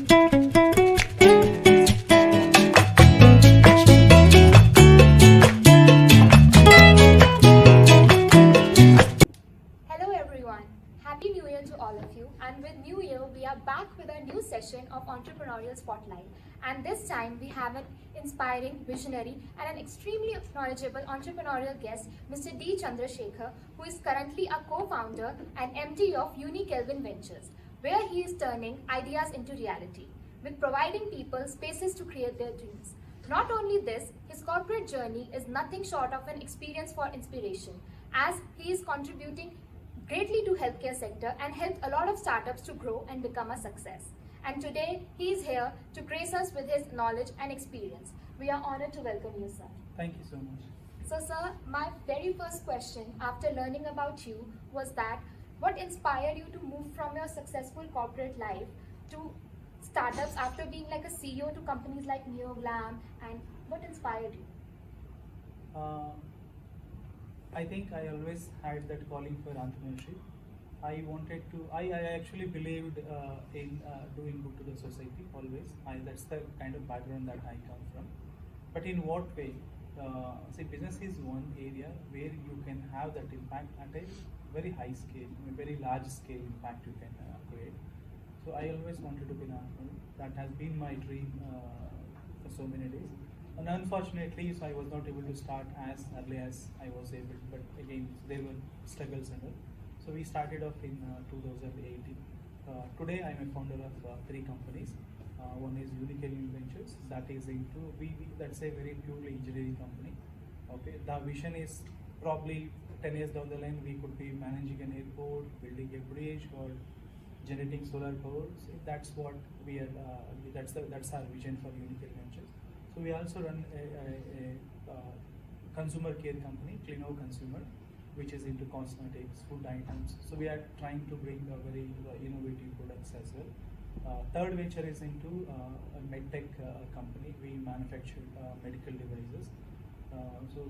Hello everyone, Happy New Year to all of you, and with New Year we are back with a new session of Entrepreneurial Spotlight, and this time we have an inspiring, visionary and an extremely knowledgeable entrepreneurial guest, Mr. D. Chandrashekhar, who is currently a co-founder and MD of Kelvin Ventures, where he is turning ideas into reality, with providing people spaces to create their dreams. Not only this, his corporate journey is nothing short of an experience for inspiration, as he is contributing greatly to healthcare sector and helped a lot of startups to grow and become a success. And today he is here to grace us with his knowledge and experience. We are honored to welcome you, sir. Thank you so much. So, sir, my very first question after learning about you was that what inspired you to move from your successful corporate life to startups after being like a CEO to companies like NeoGlam, and what inspired you? I think I always had that calling for entrepreneurship. I actually believed in doing good to the society always. That's the kind of background that I come from. But in what way? See, business is one area where you can have that impact at a very high scale, a very large scale impact you can create. So I always wanted to be an entrepreneur. That has been my dream for so many days. And unfortunately, so I was not able to start as early as I was able. But again, there were struggles and all. So we started off in 2018. Today, I'm a founder of 3 companies. One is Kelvin Ventures. That is into that's a very purely engineering company. Okay, the vision is probably 10 years down the line we could be managing an airport, building a bridge, or generating solar power. So that's what we are. That's our vision for Kelvin Ventures. So we also run a consumer care company, Clino Consumer, which is into cosmetics, food items. So we are trying to bring very innovative products as well. Third venture is into a medtech company. We manufacture medical devices. So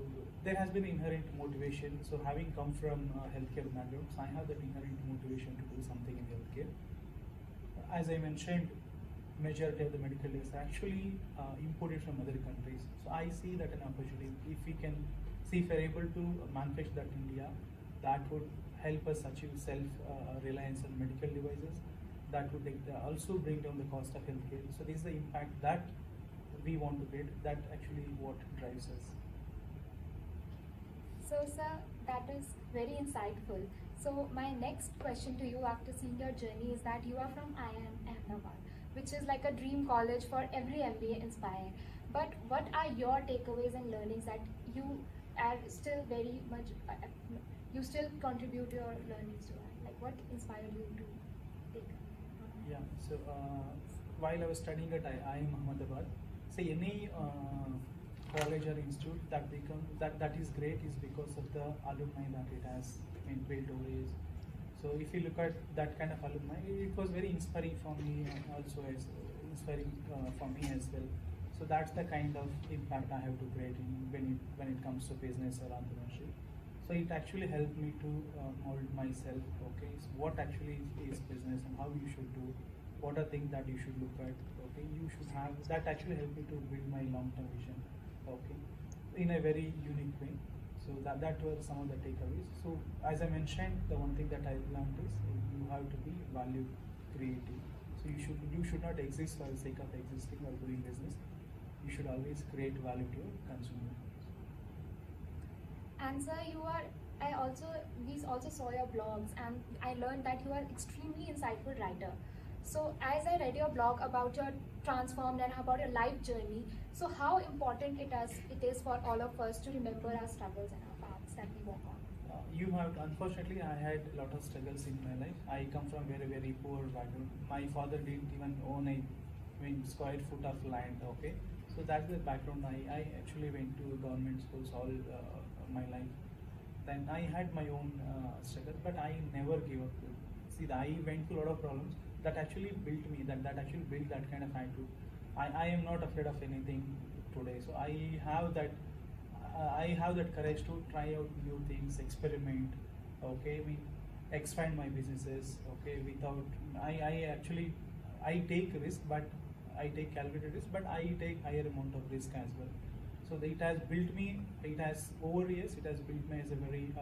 there has been inherent motivation. So having come from healthcare background, so I have that inherent motivation to do something in healthcare. As I mentioned, majority of the medical devices are actually imported from other countries. So I see that an opportunity. If we can see if we're able to manufacture that in India, that would help us achieve self-reliance on medical devices. That would also bring down the cost of healthcare. So this is the impact that we want to create. That actually what drives us. So, sir, that is very insightful. So, my next question to you after seeing your journey is that you are from IIM Ahmedabad, which is like a dream college for every MBA inspired. But what are your takeaways and learnings that you are still very much, you still contribute your learnings to that? Like, what inspired you to take? Yeah, so while I was studying at IIM Ahmedabad, say any college or institute that is great is because of the alumni that it has built over years. So if you look at that kind of alumni, it was very inspiring for me, also as inspiring for me as well. So that's the kind of impact I have to create when it comes to business or entrepreneurship. So it actually helped me to mold myself. Okay, so what actually is business and how you should do, what are things that you should look at. Okay, you should have that actually helped me to build my long-term vision. Okay, in a very unique way. So that were some of the takeaways. So as I mentioned, the one thing that I learned is you have to be value creative. So you should not exist for the sake of existing or doing business. You should always create value to your consumer. And sir, we also saw your blogs, and I learned that you are extremely insightful writer. So as I read your blog about your transformed and about your life journey, so how important it is for all of us to remember our struggles and our paths that we walk on. Unfortunately, I had a lot of struggles in my life. I come from very poor background. My father didn't even own a square foot of land. Okay, so that's the background. I actually went to government schools all my life. Then I had my own struggle, but I never gave up. See, I went through a lot of problems that actually built me. That actually built that kind of attitude. I am not afraid of anything today. So I have that courage to try out new things, experiment. Okay, expand my businesses. Okay, without I take risk, but I take calculated risk, but I take higher amount of risk as well. So it has built me. It has over years. It has built me as a very,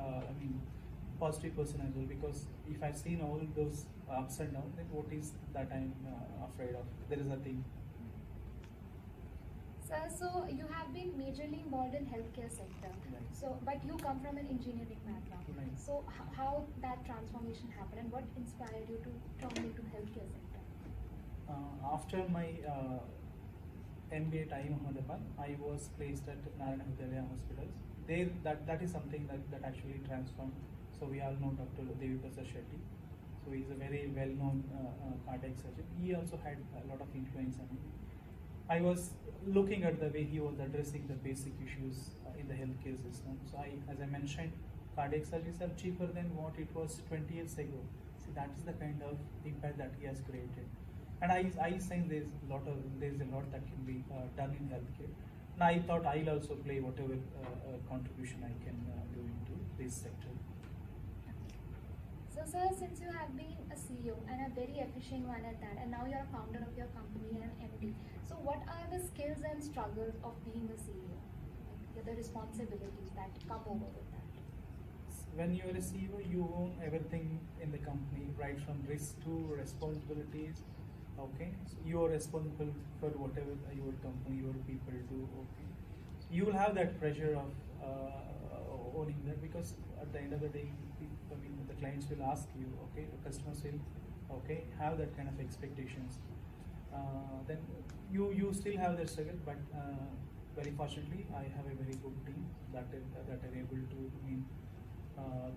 positive person as well. Because if I've seen all those ups and downs, then what is that I'm afraid of? There is nothing. Sir, so you have been majorly involved in healthcare sector. Right. So, but you come from an engineering background. Right. So, how that transformation happened, and what inspired you to turn into healthcare sector? After my MBA time in Ahmedabad, I was placed at Narayana Hridaya Hospitals. There, that is something that actually transformed. So we all know Dr. Deviprasad Shetty. So he is a very well-known cardiac surgeon. He also had a lot of influence on me. I was looking at the way he was addressing the basic issues in the healthcare system. So as I mentioned, cardiac surgeries are cheaper than what it was 20 years ago. See, that is the kind of impact that he has created. And I think there's a lot that can be done in healthcare. And I thought I'll also play whatever contribution I can do into this sector. So, sir, since you have been a CEO and a very efficient one at that, and now you're a founder of your company and an MD, so what are the skills and struggles of being a CEO? Like the responsibilities that come over with that? When you're a CEO, you own everything in the company, right from risk to responsibilities. Okay, so you are responsible for whatever your company, your people do. Okay, so you will have that pressure of owning that, because at the end of the day, the clients will ask you. Okay, the customers will, okay, have that kind of expectations. Then you still have that struggle, but very fortunately, I have a very good team that are able to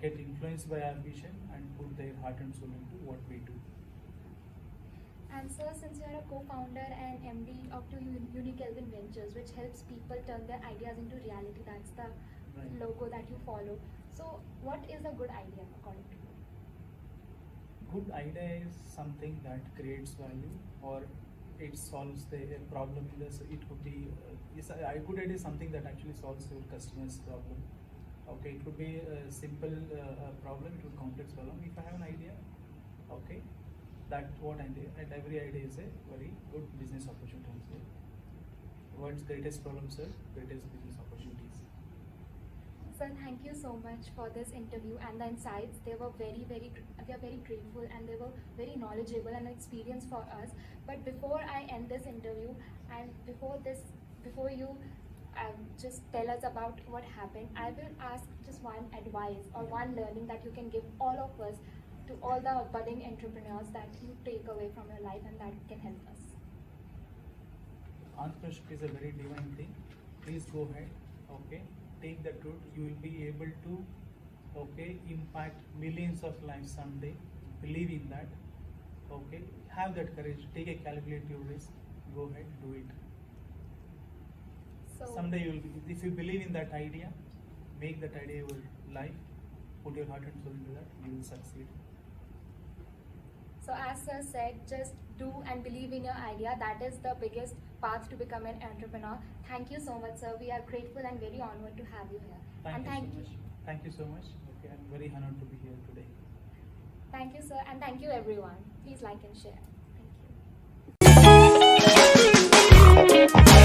get influenced by our vision and put their heart and soul into what we do. And sir, since you are a co-founder and MD of Unique Ventures, which helps people turn their ideas into reality, that's the Right. logo that you follow. So, what is a good idea according to you? Good idea is something that creates value, or it solves the problem. It could be a good idea is something that actually solves your customer's problem. Okay, it could be a simple problem, it could be a complex problem. If I have an idea, okay, that what idea, and every idea is a very good business opportunity. World's greatest problem, sir, greatest business opportunities. Sir, thank you so much for this interview and the insights. They were we are very grateful, and they were very knowledgeable and experience for us. But before I end this interview, and before you just tell us about what happened, I will ask just one advice or one learning that you can give all of us, to all the budding entrepreneurs, that you take away from your life and that can help us. Entrepreneurship is a very divine thing. Please go ahead. Okay, take the truth. You will be able to, okay, impact millions of lives someday. Believe in that. Okay, have that courage. Take a calculated risk. Go ahead, do it. So Someday you will be. If you believe in that idea, make that idea your life. Put your heart and soul into that. You will succeed. So as sir said, just do and believe in your idea. That is the biggest path to become an entrepreneur. Thank you so much, sir. We are grateful and very honored to have you here. Thank you so much. Thank you so much. Okay, I'm very honored to be here today. Thank you, sir, and thank you, everyone. Please like and share. Thank you.